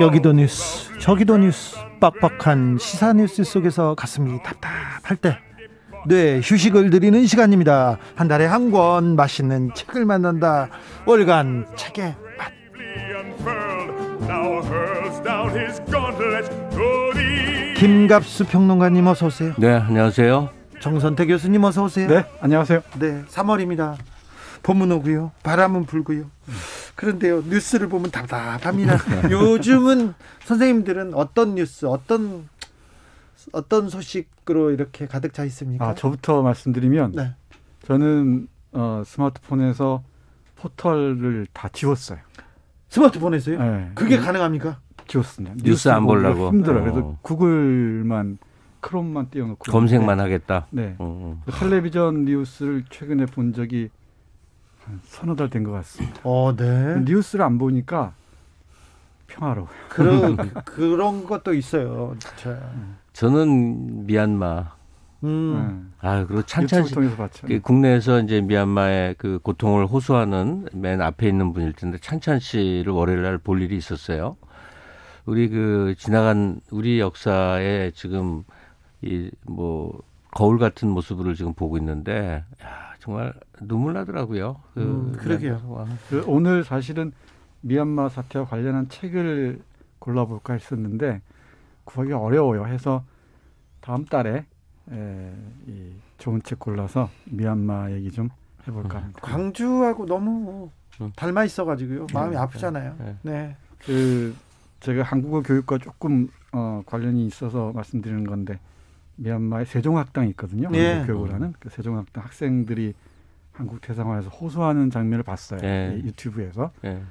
여기도 뉴스 저기도 뉴스 빡빡한 시사 뉴스 속에서 가슴이 답답할 때 뇌 휴식을 드리는 시간입니다. 한 달에 한 권 맛있는 책을 만난다. 월간 책의 맛. 김갑수 평론가님 어서 오세요. 네, 안녕하세요. 정선태 교수님 어서 오세요. 네, 안녕하세요. 네, 3월입니다. 봄은 오고요, 바람은 불고요. 그런데요, 뉴스를 보면 답답합니다. 요즘은 선생님들은 어떤 뉴스, 어떤 소식으로 이렇게 가득 차 있습니까? 저부터 말씀드리면 네. 저는 스마트폰에서 포털을 다 지웠어요. 스마트폰에서요? 네. 그게 가능합니까? 지웠습니다. 뉴스 안 보려고. 힘들어요. 그래서 구글만 크롬만 띄워놓고 검색만 하겠다. 네. 텔레비전 뉴스를 최근에 본 적이 한 서너 달 된 것 같습니다. 네. 뉴스를 안 보니까 평화로워요. 그런 것도 있어요. 진짜. 저는 미얀마. 그리고 찬찬 씨, 통해서 봤죠. 국내에서 이제 미얀마의 그 고통을 호소하는 맨 앞에 있는 분일 텐데 찬찬 씨를 월요일날 볼 일이 있었어요. 우리 지나간 우리 역사에 지금 거울 같은 모습을 지금 보고 있는데, 정말 눈물 나더라고요. 그러게요. 오늘 사실은 미얀마 사태와 관련한 책을 골라볼까 했었는데 구하기가 어려워요. 해서 다음 달에 이 좋은 책 골라서 미얀마 얘기 좀 해볼까 합니다. 광주하고 너무 닮아 있어가지고요. 마음이 아프잖아요. 네. 제가 한국어 교육과 조금 관련이 있어서 말씀드리는 건데 미얀마에 세종학당이 있거든요. 네. 한국 교육을 하는 그 세종학당 학생들이 한국 대사관에서 호소하는 장면을 봤어요. 네. 유튜브에서. 네.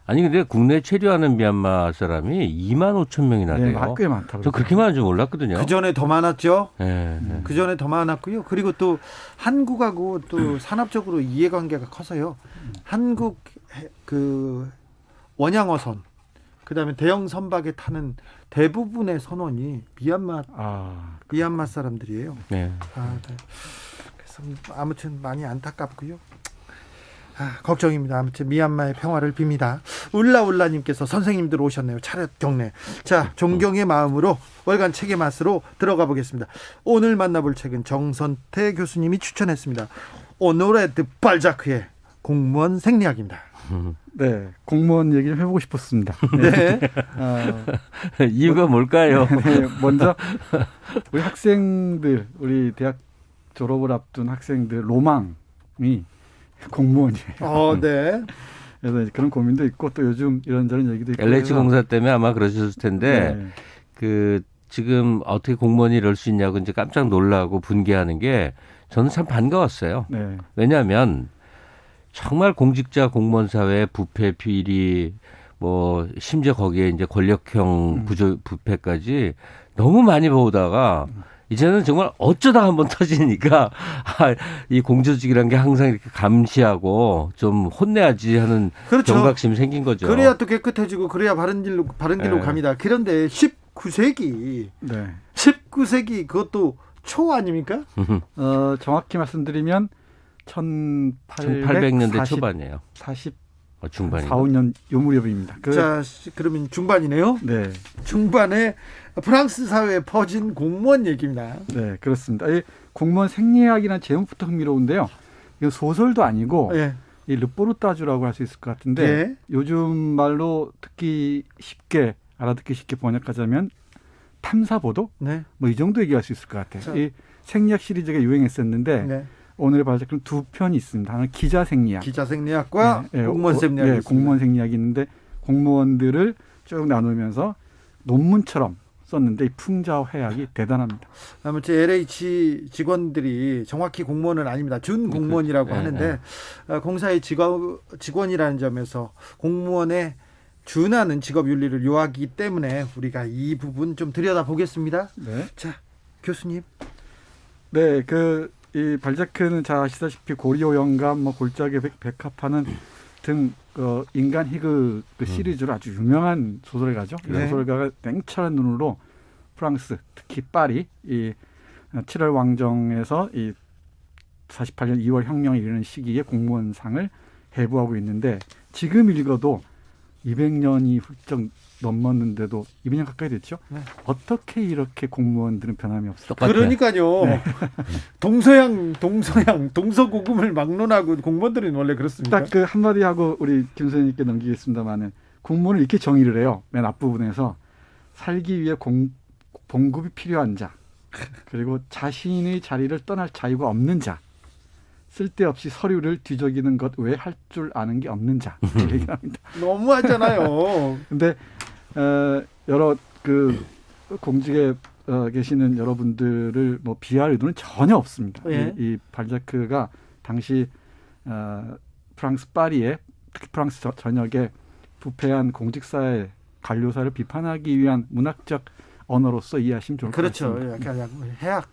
아니 근데 국내 체류하는 미얀마 사람이 2만 5천 명이나 돼요. 네, 꽤 많다고. 저 그렇게 많은 줄 몰랐거든요. 그 전에 더 많았죠. 네. 그 전에 더 많았고요. 그리고 또 한국하고 또 산업적으로 이해관계가 커서요. 한국 원양어선, 그다음에 대형 선박에 타는 대부분의 선원이 미얀마 사람들이에요. 네. 네. 그래서 아무튼 많이 안타깝고요. 걱정입니다. 아무튼 미얀마의 평화를 빕니다. 울라울라님께서 선생님들 오셨네요. 차렷 경례. 자, 존경의 마음으로 월간 책의 맛으로 들어가 보겠습니다. 오늘 만나볼 책은 정선태 교수님이 추천했습니다. 오노레 드 발자크의 공무원 생리학입니다. 네, 공무원 얘기 좀 해보고 싶었습니다. 네. 이유가 뭘까요? 네, 먼저 우리 학생들, 우리 대학 졸업을 앞둔 학생들 로망이 공무원이에요. 네. 그래서 그런 고민도 있고 또 요즘 이런저런 얘기도 있고. LH 공사 때문에 아마 그러셨을 텐데 지금 어떻게 공무원이 이럴 수 있냐고 이제 깜짝 놀라고 분개하는 게 저는 참 반가웠어요. 네. 왜냐하면 정말 공직자 공무원 사회의 부패 비리 심지어 거기에 이제 권력형 부패까지 너무 많이 보다가 이제는 정말 어쩌다 한번 터지니까 이 공조직이라는 게 항상 이렇게 감시하고 좀 혼내야지 하는 그렇죠. 경각심이 생긴 거죠. 그래야 또 깨끗해지고 그래야 바른 길로 갑니다. 그런데 19세기 그것도 초 아닙니까? 정확히 말씀드리면 1800년대 초반이에요. 4, 5년 요 무렵입니다. 자, 그러면 중반이네요. 네. 중반에 프랑스 사회에 퍼진 공무원 얘기입니다. 네, 그렇습니다. 이 공무원 생리학이라는 제목부터 흥미로운데요. 이거 소설도 아니고 이 르포르타주라고 할 수 있을 것 같은데 요즘 말로 알아듣기 쉽게 번역하자면 탐사보도? 이 정도 얘기할 수 있을 것 같아요. 이 생리학 시리즈가 유행했었는데 오늘 발제는 두 편이 있습니다. 하나는 기자 생리학과 공무원 생리학이 공무원 생리학이 있는데 공무원들을 쭉 나누면서 논문처럼 썼는데 이 풍자회학이 대단합니다. 아무튼 LH 직원들이 정확히 공무원은 아닙니다. 준공무원이라고 하는데 공사의 직원이라는 점에서 공무원에 준하는 직업 윤리를 요하기 때문에 우리가 이 부분 좀 들여다보겠습니다. 네. 자, 교수님. 네, 이 발자크는 잘 아시다시피 고리오 영감, 골짜기 백합화는 등 인간 희극 시리즈로 아주 유명한 소설가죠. 이 소설가가 냉철한 눈으로 프랑스, 특히 파리, 이 7월 왕정에서 이 48년 2월 혁명에 이르는 시기에 공무원상을 해부하고 있는데 지금 읽어도 200년이 훌쩍 넘었는데도 200년 가까이 됐죠. 네. 어떻게 이렇게 공무원들은 변함이 없을까? 똑같아요. 그러니까요. 동서고금을 막론하고 공무원들은 원래 그렇습니까? 딱 그 한마디 하고 우리 김 선생님께 넘기겠습니다만은 공무원을 이렇게 정의를 해요. 맨 앞부분에서 살기 위해 봉급이 필요한 자, 그리고 자신의 자리를 떠날 자유가 없는 자, 쓸데없이 서류를 뒤적이는 것 외에 할 줄 아는 게 없는 자 이렇게 얘기합니다. 너무하잖아요. 근데 여러 그 공직에 계시는 여러분들을 뭐 비하할 의도는 전혀 없습니다. 예. 이 발자크가 당시 프랑스 파리에, 특히 프랑스 전역에 부패한 공직사회 관료사를 비판하기 위한 문학적 언어로서 이해하시면 좋을 것 그렇죠. 같습니다. 약간 해악.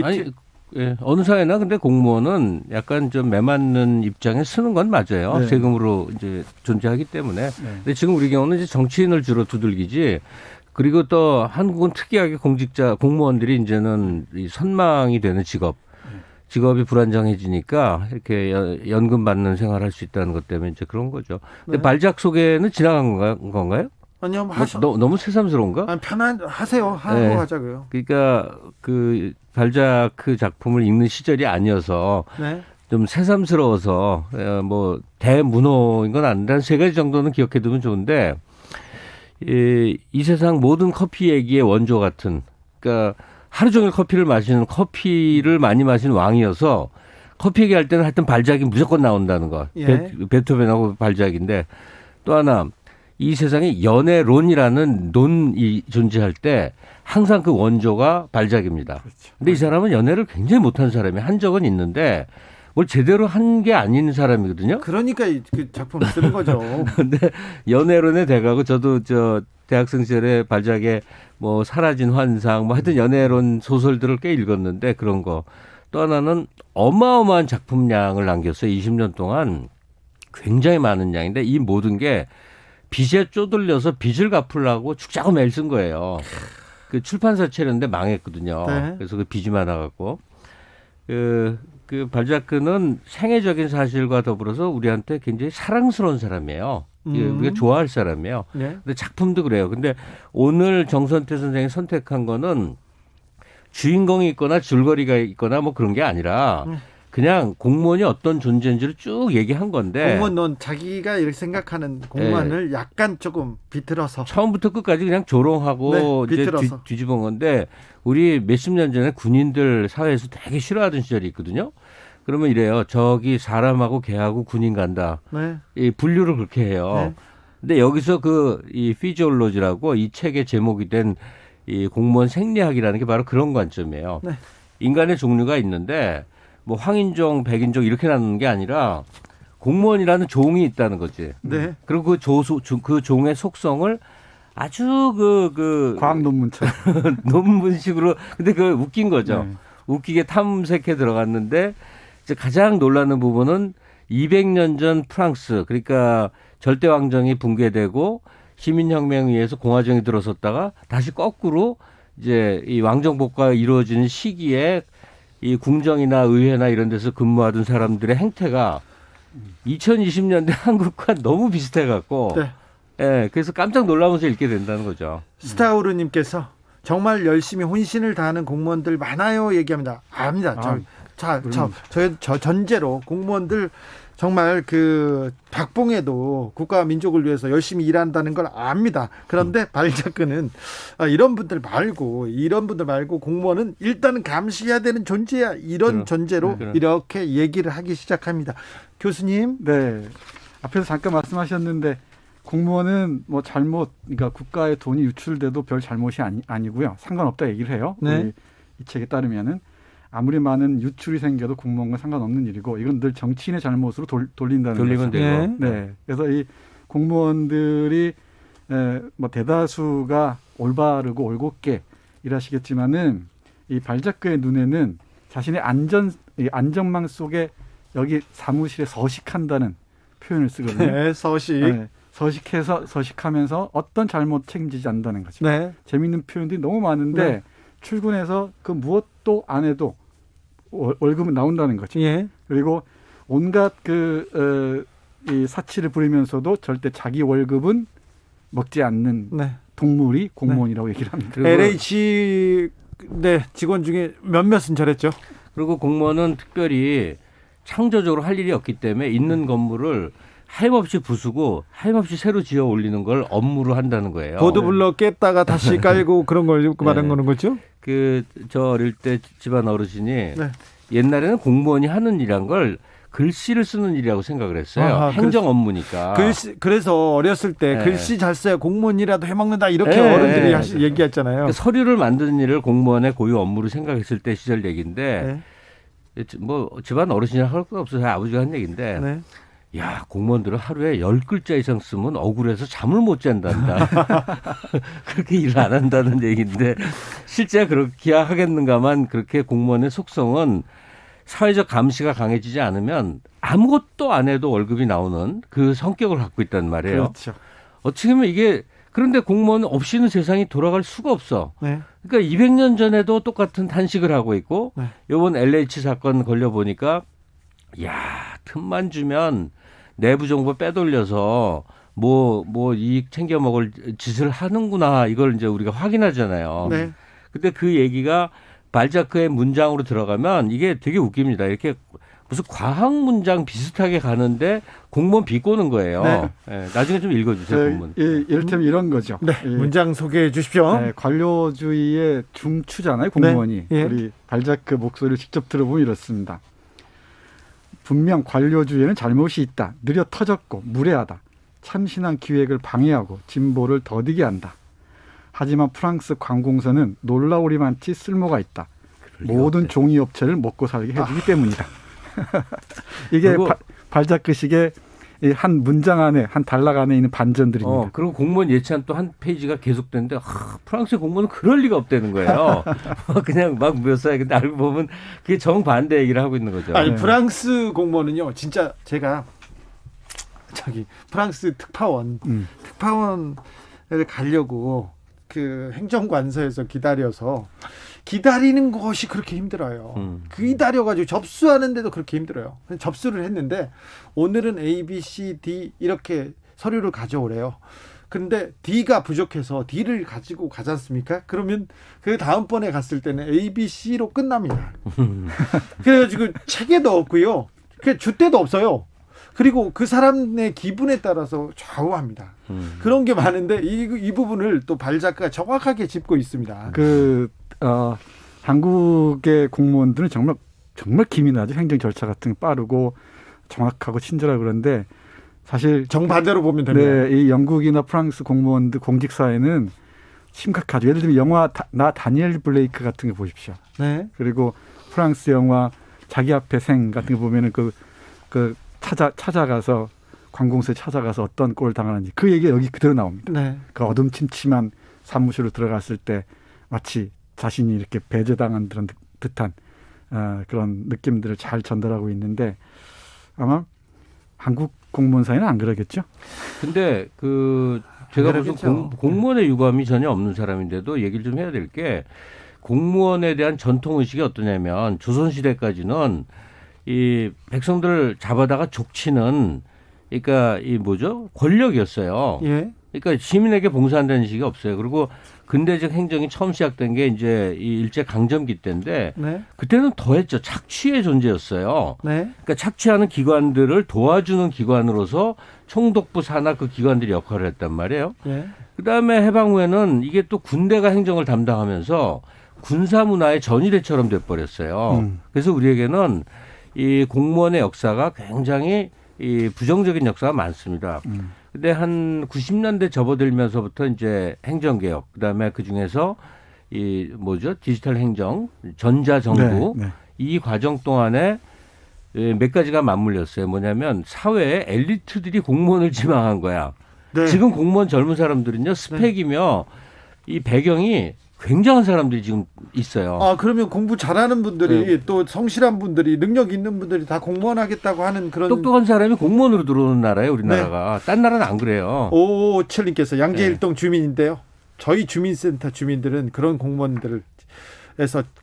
아니, 예, 어느 사회나 근데 공무원은 약간 좀 매맞는 입장에 쓰는 건 맞아요. 네. 세금으로 이제 존재하기 때문에. 네. 근데 지금 우리 경우는 이제 정치인을 주로 두들기지. 그리고 또 한국은 특이하게 공무원들이 이제는 이 선망이 되는 직업이 불안정해지니까 이렇게 연금 받는 생활할 수 있다는 것 때문에 이제 그런 거죠. 근데 네. 발작 소개는 지나간 건가요? 아니요, 너무 새삼스러운가? 하세요. 하고 네. 하자고요. 그러니까 그 발자크 작품을 읽는 시절이 아니어서 네. 좀 새삼스러워서 뭐 대문호인 건 아닌데 한 세 가지 정도는 기억해두면 좋은데 이 세상 모든 커피 얘기의 원조 같은, 그러니까 하루 종일 커피를 많이 마시는 왕이어서 커피 얘기할 때는 하여튼 발작이 무조건 나온다는 거. 예. 베토벤하고 발작인데, 또 하나 이 세상에 연애론이라는 논이 존재할 때 항상 그 원조가 발작입니다. 그렇죠. 근데 이 사람은 연애를 굉장히 못한 사람이 한 적은 있는데 뭘 제대로 한 게 아닌 사람이거든요. 그러니까 그 작품을 쓰는 거죠. 근데 연애론에 돼가고 저도 대학생 시절에 발작의 뭐 사라진 환상 뭐 하여튼 연애론 소설들을 꽤 읽었는데 그런 거. 또 하나는 어마어마한 작품량을 남겼어요. 20년 동안 굉장히 많은 양인데 이 모든 게 빚에 쪼들려서 빚을 갚으려고 죽자고 매일 쓴 거예요. 그 출판사 차렸는데 망했거든요. 네. 그래서 그 빚이 많아갖고 그 발자크는 생애적인 사실과 더불어서 우리한테 굉장히 사랑스러운 사람이에요. 우리가 좋아할 사람이에요. 네. 근데 작품도 그래요. 근데 오늘 정선태 선생이 선택한 거는 주인공이 있거나 줄거리가 있거나 뭐 그런 게 아니라 그냥 공무원이 어떤 존재인지를 쭉 얘기한 건데 공무원 넌 자기가 이렇게 생각하는 공무원을 약간 조금 비틀어서 처음부터 끝까지 그냥 조롱하고 네, 이제 비틀어서. 뒤집은 건데 우리 몇십 년 전에 군인들 사회에서 되게 싫어하던 시절이 있거든요. 그러면 이래요. 저기 사람하고 개하고 군인 간다. 네. 이 분류를 그렇게 해요. 네. 근데 여기서 이 피지올로지라고 이 책의 제목이 된 이 공무원 생리학이라는 게 바로 그런 관점이에요. 네. 인간의 종류가 있는데 뭐 황인종, 백인종 이렇게 나누는 게 아니라 공무원이라는 종이 있다는 거지. 네. 그리고 그 종의 속성을 아주 과학 논문처럼. 논문식으로 근데 그 웃긴 거죠. 네. 웃기게 탐색해 들어갔는데 이제 가장 놀라는 부분은 200년 전 프랑스, 그러니까 절대왕정이 붕괴되고 시민혁명에 의해서 공화정이 들어섰다가 다시 거꾸로 이제 이 왕정복과가 이루어지는 시기에 이 궁정이나 의회나 이런 데서 근무하던 사람들의 행태가 2020년대 한국과 너무 비슷해갖고 네. 예, 그래서 깜짝 놀라면서 읽게 된다는 거죠. 스타우르님께서 정말 열심히 혼신을 다하는 공무원들 많아요 얘기합니다. 압니다. 저 전제로 공무원들 정말 그 박봉에도 국가와 민족을 위해서 열심히 일한다는 걸 압니다. 그런데 발자크는 이런 분들 말고 공무원은 일단은 감시해야 되는 존재야. 이런 전제로 이렇게 얘기를 하기 시작합니다. 교수님. 네. 앞에서 잠깐 말씀하셨는데 공무원은 뭐 그러니까 국가의 돈이 유출돼도 별 잘못이 아니고요. 상관없다 얘기를 해요. 네. 이 책에 따르면은 아무리 많은 유출이 생겨도 공무원과 상관없는 일이고 이건 늘 정치인의 잘못으로 돌리면 되고. 네. 그래서 이 공무원들이 뭐 대다수가 올바르고 올곧게 일하시겠지만은 이 발자크의 눈에는 자신의 안전망 속에 여기 사무실에 서식한다는 표현을 쓰거든요. 네, 서식. 네. 서식하면서 어떤 잘못 책임지지 않는다는 거죠. 네. 재미있는 표현들이 너무 많은데 네. 출근해서 그 무엇도 안 해도 월급은 나온다는 거죠. 예. 그리고 온갖 이 사치를 부리면서도 절대 자기 월급은 먹지 않는 네. 동물이 공무원이라고 얘기를 합니다. LH 직원 중에 몇몇은 저랬죠. 그리고 공무원은 특별히 창조적으로 할 일이 없기 때문에 있는 건물을 하염없이 부수고 하염없이 새로 지어 올리는 걸 업무로 한다는 거예요. 보드블럭 깼다가 다시 깔고 그런 걸 말하는 거는 거죠? 저 어릴 때 집안 어르신이 네. 옛날에는 공무원이 하는 일이란 걸 글씨를 쓰는 일이라고 생각을 했어요. 아하, 행정 업무니까. 그래서 어렸을 때 네. 글씨 잘 써야 공무원이라도 해먹는다 이렇게 네. 어른들이 얘기했잖아요. 그러니까 서류를 만드는 일을 공무원의 고유 업무로 생각했을 때 시절 얘기인데 뭐 집안 어르신이라 할 거 없어서 아버지가 한 얘기인데 네. 야, 공무원들은 하루에 10글자 이상 쓰면 억울해서 잠을 못 잔단다. 그렇게 일을 안 한다는 얘기인데 실제 그렇게 하겠는가만 그렇게 공무원의 속성은 사회적 감시가 강해지지 않으면 아무것도 안 해도 월급이 나오는 그 성격을 갖고 있단 말이에요. 그렇죠. 어떻게 보면 이게 그런데 공무원 없이는 세상이 돌아갈 수가 없어. 네. 그러니까 200년 전에도 똑같은 탄식을 하고 있고 네. 이번 LH 사건 걸려보니까 야, 틈만 주면 내부 정보 빼돌려서 뭐 이익 챙겨 먹을 짓을 하는구나. 이걸 이제 우리가 확인하잖아요. 네. 근데 그 얘기가 발자크의 문장으로 들어가면 이게 되게 웃깁니다. 이렇게 무슨 과학 문장 비슷하게 가는데 공무원 비꼬는 거예요. 네. 네, 나중에 좀 읽어주세요, 공무원. 이를테면 이런 거죠. 네. 문장 소개해 주십시오. 네, 관료주의의 중추잖아요, 공무원이. 네. 예. 우리 발자크 목소리를 직접 들어보면 이렇습니다. 분명 관료주의에는 잘못이 있다. 느려 터졌고 무례하다. 참신한 기획을 방해하고 진보를 더디게 한다. 하지만 프랑스 관공서는 놀라우리만치 쓸모가 있다. 모든 종이업체를 먹고 살게 해주기 때문이다. 이게 발자크식의 한 문장 안에 한 단락 안에 있는 반전들입니다. 그리고 공무원 예찬 또 한 페이지가 계속되는데 프랑스의 공무원은 그럴 리가 없다는 거예요. 그냥 막 묘사해. 근데 알고 보면 그게 정반대 얘기를 하고 있는 거죠. 아니 프랑스 공무원은요. 진짜 제가 프랑스 특파원을 가려고 그 행정관서에서 기다리는 것이 그렇게 힘들어요. 기다려가지고 접수하는데도 그렇게 힘들어요. 접수를 했는데 오늘은 A, B, C, D 이렇게 서류를 가져오래요. 그런데 D가 부족해서 D를 가지고 가지 않습니까? 그러면 그 다음번에 갔을 때는 A, B, C로 끝납니다. 그래가지고 체계도 없고요. 줏대도 없어요. 그리고 그 사람의 기분에 따라서 좌우합니다. 그런 게 많은데 이 부분을 또 발자크가 정확하게 짚고 있습니다. 한국의 공무원들은 정말 기민하죠. 행정 절차 같은 게 빠르고 정확하고 친절하고 그런데 사실 정반대로 보면 됩니다. 네, 이 영국이나 프랑스 공무원들 공직 사회는 심각하죠. 예를 들면 영화 나 다니엘 블레이크 같은 거 보십시오. 네. 그리고 프랑스 영화 자기 앞에 생 같은 거 보면은 찾아가서 관공서에 찾아가서 어떤 꼴을 당하는지 그 얘기가 여기 그대로 나옵니다. 네. 그 어둠침침한 사무실로 들어갔을 때 마치 자신이 이렇게 배제당한 듯한 그런 느낌들을 잘 전달하고 있는데 아마 한국 공무원 사회는 안 그러겠죠? 근데 제가 무슨 공무원의 유감이 전혀 없는 사람인데도 얘기를 좀 해야 될 게 공무원에 대한 전통 의식이 어떠냐면 조선시대까지는 이 백성들을 잡아다가 족치는 그러니까 권력이었어요. 예. 그러니까 시민에게 봉사한다는 식이 없어요. 그리고 근대적 행정이 처음 시작된 게 이제 이 일제 강점기 때인데 네. 그때는 더했죠. 착취의 존재였어요. 네. 그러니까 착취하는 기관들을 도와주는 기관으로서 총독부 산하 그 기관들이 역할을 했단 말이에요. 예. 그다음에 해방 후에는 이게 또 군대가 행정을 담당하면서 군사 문화의 전위대처럼 돼버렸어요. 그래서 우리에게는 이 공무원의 역사가 굉장히 이 부정적인 역사가 많습니다. 근데 한 90년대 접어들면서부터 이제 행정개혁, 그다음에 그 중에서 디지털 행정, 전자정부 네. 이 과정 동안에 몇 가지가 맞물렸어요. 뭐냐면 사회의 엘리트들이 공무원을 지망한 거야. 네. 지금 공무원 젊은 사람들은요 스펙이며 이 배경이 굉장한 사람들이 지금 있어요. 그러면 공부 잘하는 분들이 또 성실한 분들이 능력 있는 분들이 다 공무원 하겠다고 하는 그런 똑똑한 사람이 공무원으로 들어오는 나라예요, 우리나라가. 딴 나라는 안 그래요. 5557님께서 양재일동 주민인데요. 저희 주민센터 주민들은 그런 공무원들을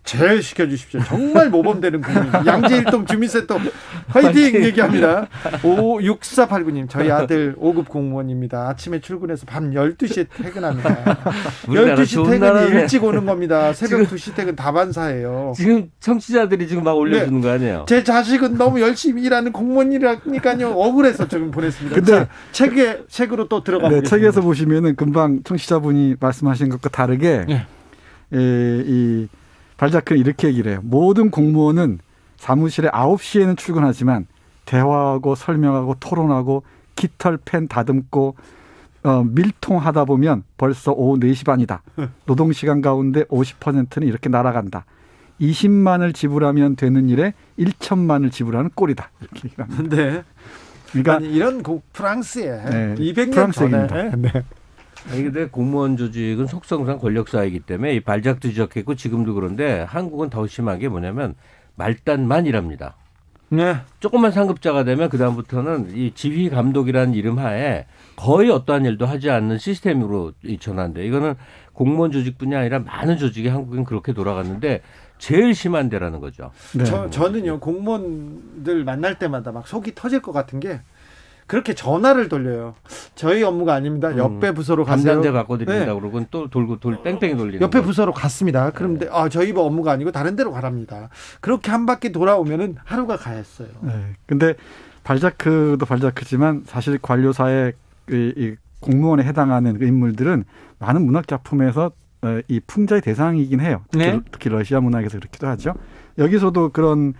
제일 시켜주십시오. 정말 모범되는 국민. 양재일동 주민센터 화이팅 얘기합니다. 6489님 저희 아들 5급 공무원입니다. 아침에 출근해서 밤 12시에 퇴근합니다. 12시 퇴근이 일찍 오는 겁니다. 새벽 2시 퇴근 다반사예요. 지금 청취자들이 지금 막 올려주는 거 아니에요? 제 자식은 너무 열심히 일하는 공무원이라니까요. 억울해서 지금 보냈습니다. 근데 책으로 또 들어가 보겠습니다. 책에서 보시면은 금방 청취자분이 말씀하신 것과 다르게 이 발자크는 이렇게 얘기를 해요. 모든 공무원은 사무실에 9시에는 출근하지만 대화하고 설명하고 토론하고 깃털 펜 다듬고 밀통하다 보면 벌써 오후 4시 반이다. 노동시간 가운데 50%는 이렇게 날아간다. 20만을 지불하면 되는 일에 1천만을 지불하는 꼴이다. 이렇게 얘기합니다. 네. 그러니까 아니, 이런 프랑스에 200년 프랑스 전에 얘기입니다. 네. 아니 근데 공무원 조직은 속성상 권력사이기 때문에 이 발작도 지적했고 지금도 그런데 한국은 더 심한 게 뭐냐면 말단만 일합니다. 네. 조금만 상급자가 되면 그다음부터는 이 지휘 감독이라는 이름 하에 거의 어떠한 일도 하지 않는 시스템으로 전환돼. 이거는 공무원 조직뿐이 아니라 많은 조직이 한국은 그렇게 돌아갔는데 제일 심한 데라는 거죠. 네. 저는요 공무원들 만날 때마다 막 속이 터질 것 같은 게 그렇게 전화를 돌려요. 저희 업무가 아닙니다. 옆에 부서로 가세요. 담당자 갖고 드린다 그러고 또 돌고 뺑뺑이 돌리는 옆에 거. 부서로 갔습니다. 그런데 저희 업무가 아니고 다른 데로 가랍니다. 그렇게 한 바퀴 돌아오면은 하루가 가했어요. 네. 근데 발자크도 발자크지만 사실 관료사의 이 공무원에 해당하는 그 인물들은 많은 문학 작품에서 이 풍자의 대상이긴 해요. 특히 러시아 문학에서 그렇기도 하죠. 여기서도 그런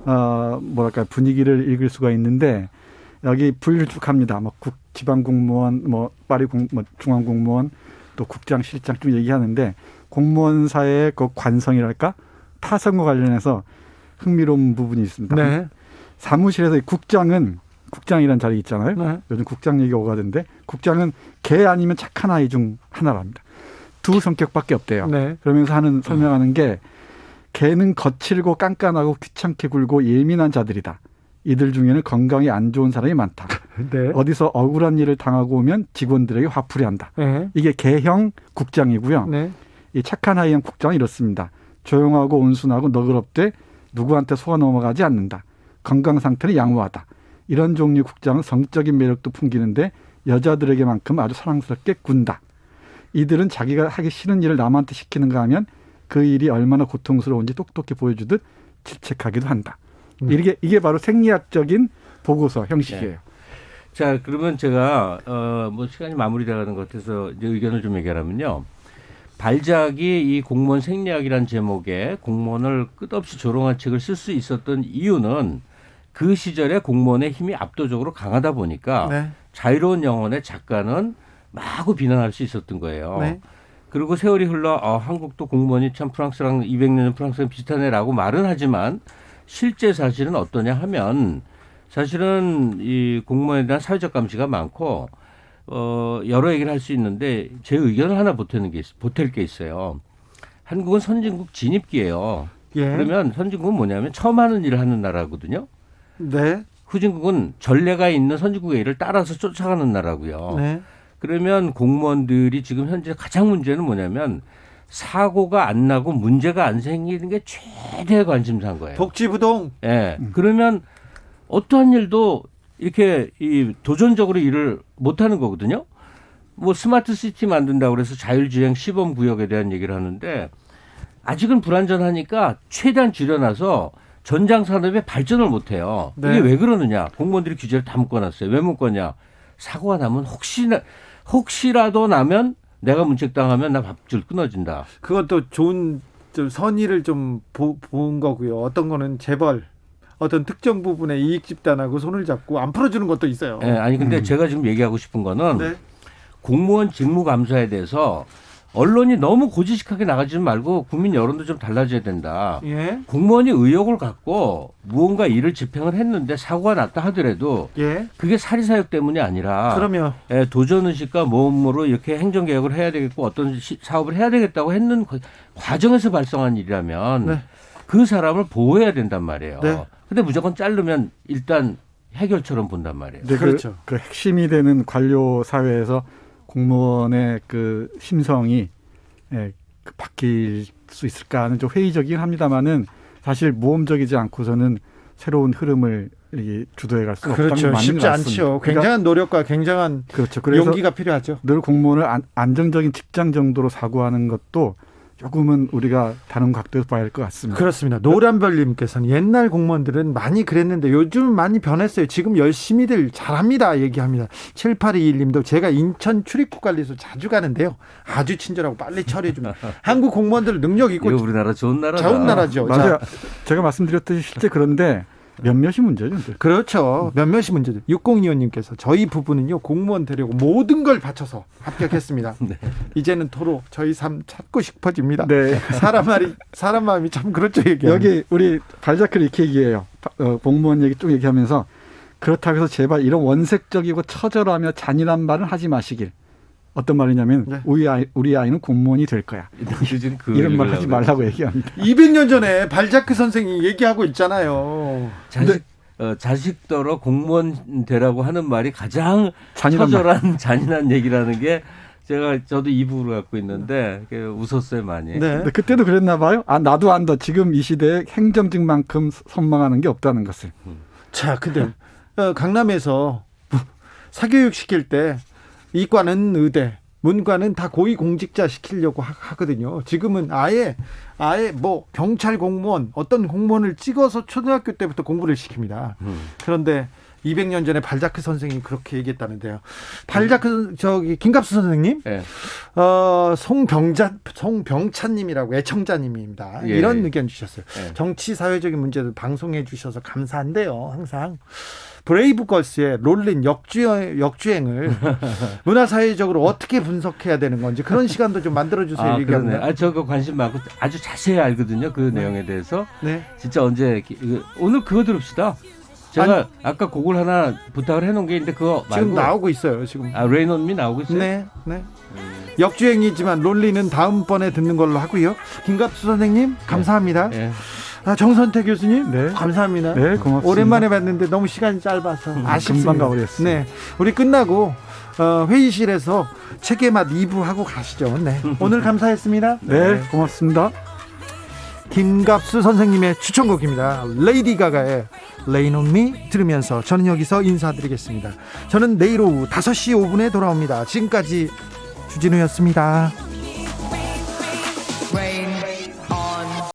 뭐랄까 분위기를 읽을 수가 있는데 여기 분류를 쭉 합니다. 뭐 지방 공무원, 뭐 파리 중앙 공무원, 또 국장, 실장 좀 얘기하는데 공무원사의 그 관성이랄까 타성과 관련해서 흥미로운 부분이 있습니다. 네. 사무실에서 국장이라는 자리 있잖아요. 네. 요즘 국장 얘기 오가던데 국장은 개 아니면 착한 아이 중 하나랍니다. 두 성격밖에 없대요. 네. 그러면서 설명하는 게 개는 거칠고 깐깐하고 귀찮게 굴고 예민한 자들이다. 이들 중에는 건강이 안 좋은 사람이 많다. 네. 어디서 억울한 일을 당하고 오면 직원들에게 화풀이 한다. 네. 이게 개형 국장이고요. 네. 이 착한 아이형 국장은 이렇습니다. 조용하고 온순하고 너그럽되 누구한테 속아 넘어가지 않는다. 건강 상태는 양호하다. 이런 종류 국장은 성적인 매력도 풍기는데 여자들에게만큼 아주 사랑스럽게 군다. 이들은 자기가 하기 싫은 일을 남한테 시키는가 하면 그 일이 얼마나 고통스러운지 똑똑히 보여주듯 질책하기도 한다. 이게 바로 생리학적인 보고서 형식이에요. 네. 자, 그러면 제가 뭐 시간이 마무리돼가는 것 같아서 이제 의견을 좀 얘기하면요. 발작이 이 공무원 생리학이라는 제목의 공무원을 끝없이 조롱한 책을 쓸 수 있었던 이유는 그 시절에 공무원의 힘이 압도적으로 강하다 보니까 네. 자유로운 영혼의 작가는 마구 비난할 수 있었던 거예요. 네. 그리고 세월이 흘러 한국도 공무원이 참 프랑스랑 200년 전 프랑스랑 비슷하네라고 말은 하지만 실제 사실은 어떠냐 하면 사실은 이 공무원에 대한 사회적 감시가 많고 여러 얘기를 할 수 있는데 제 의견을 하나 보탤 게 있어요. 한국은 선진국 진입기예요. 예. 그러면 선진국은 뭐냐면 처음 하는 일을 하는 나라거든요. 네. 후진국은 전례가 있는 선진국의 일을 따라서 쫓아가는 나라고요. 네. 그러면 공무원들이 지금 현재 가장 문제는 뭐냐면 사고가 안 나고 문제가 안 생기는 게 최대의 관심사인 거예요. 복지부동. 예. 그러면 어떠한 일도 이렇게 이 도전적으로 일을 못 하는 거거든요. 뭐 스마트 시티 만든다고 그래서 자율주행 시범 구역에 대한 얘기를 하는데 아직은 불안전하니까 최대한 줄여놔서 전장 산업에 발전을 못 해요. 네. 이게 왜 그러느냐? 공무원들이 규제를 다 묶어놨어요. 왜 묶었냐? 사고가 나면 혹시라도 나면 내가 문책당하면 나 밥줄 끊어진다. 그것도 좋은 좀 선의를 좀 본 거고요. 어떤 거는 재벌, 어떤 특정 부분에 이익 집단하고 손을 잡고 안 풀어주는 것도 있어요. 예, 아니 근데 제가 지금 얘기하고 싶은 거는 네. 공무원 직무 감사에 대해서 언론이 너무 고지식하게 나가지 말고 국민 여론도 좀 달라져야 된다. 예. 공무원이 의욕을 갖고 무언가 일을 집행을 했는데 사고가 났다 하더라도 예. 그게 사리사욕 때문이 아니라 그러면 도전의식과 모험으로 이렇게 행정개혁을 해야 되겠고 어떤 사업을 해야 되겠다고 했는 과정에서 발생한 일이라면 네. 그 사람을 보호해야 된단 말이에요. 네. 근데 무조건 자르면 일단 해결처럼 본단 말이에요. 네, 그렇죠. 그 핵심이 되는 관료 사회에서 공무원의 그 심성이 바뀔 수 있을까 하는 좀 회의적이긴 합니다만은 사실 모험적이지 않고서는 새로운 흐름을 이렇게 주도해 갈 수가 없다는 게 그렇죠. 맞는 쉽지 것 같습니다. 않죠. 굉장한 노력과 굉장한 그렇죠. 그래서 용기가 필요하죠. 늘 공무원을 안정적인 직장 정도로 사고하는 것도 조금은 우리가 다른 각도에서 봐야 할 것 같습니다. 그렇습니다. 노란별님께서는 옛날 공무원들은 많이 그랬는데 요즘은 많이 변했어요. 지금 열심히들 잘합니다. 얘기합니다. 7821님도 제가 인천 출입국관리소 자주 가는데요. 아주 친절하고 빨리 처리해줍니다. 한국 공무원들 능력 있고 이거 우리나라 좋은 나라다. 좋은 나라죠. 맞아요. 제가 말씀드렸듯이 실제 그런데 몇몇이 문제죠. 그렇죠. 몇몇이 문제죠. 6025님께서 저희 부부는요 공무원 되려고 모든 걸 바쳐서 합격했습니다. 네. 이제는 도로 저희 삶 찾고 싶어집니다. 네. 사람 마음이 참 그렇죠. 얘기합니다. 여기 우리 발자크를 이렇게 얘기해요. 공무원 얘기 쭉 얘기하면서 그렇다고 해서 제발 이런 원색적이고 처절하며 잔인한 말은 하지 마시길. 어떤 말이냐면 네. 우리 아이는 공무원이 될 거야. 요즘 그 이런 말 하지 말라고 얘기합니다. 200년 전에 발자크 선생이 얘기하고 있잖아요. 자식더러 공무원 되라고 하는 말이 가장 잔인한 처절한 잔인한 얘기라는 게 저도 이부를 갖고 있는데 웃었어요 많이. 네. 근데 그때도 그랬나 봐요. 나도 안다. 지금 이 시대에 행정직만큼 선망하는 게 없다는 것을. 자, 근데 강남에서 사교육 시킬 때 이과는 의대, 문과는 다 고위공직자 시키려고 하거든요. 지금은 아예 뭐 경찰 공무원, 어떤 공무원을 찍어서 초등학교 때부터 공부를 시킵니다. 그런데 200년 전에 발자크 선생님이 그렇게 얘기했다는데요. 김갑수 선생님, 네. 송병찬님이라고 애청자님입니다. 예. 이런 의견 주셨어요. 예. 정치 사회적인 문제도 방송해 주셔서 감사한데요. 항상 브레이브걸스의 롤린 역주행을 문화사회적으로 어떻게 분석해야 되는 건지 그런 시간도 좀 만들어주세요. 그러네. 저거 관심 많고 아주 자세히 알거든요. 그 내용에 대해서. 네. 진짜 언제 오늘 그거 들읍시다. 제가 아까 곡을 하나 부탁을 해놓은 게 있는데 그거 말고 지금 나오고 있어요. 지금. Rain on Me 나오고 있어요? 네. 역주행이지만 롤리는 다음번에 듣는 걸로 하고요. 김갑수 선생님 감사합니다. 네. 정선태 교수님 네. 감사합니다. 네, 고맙습니다. 오랜만에 봤는데 너무 시간이 짧아서 아쉽습니다. 금방 가버렸어요. 네, 우리 끝나고 회의실에서 책의 맛 2부 하고 가시죠. 네, 오늘 감사했습니다. 네, 고맙습니다. 김갑수 선생님의 추천곡입니다. 레이디 가가의 Rain on Me 들으면서 저는 여기서 인사드리겠습니다. 저는 내일 오후 5시 5분에 돌아옵니다. 지금까지 주진우였습니다.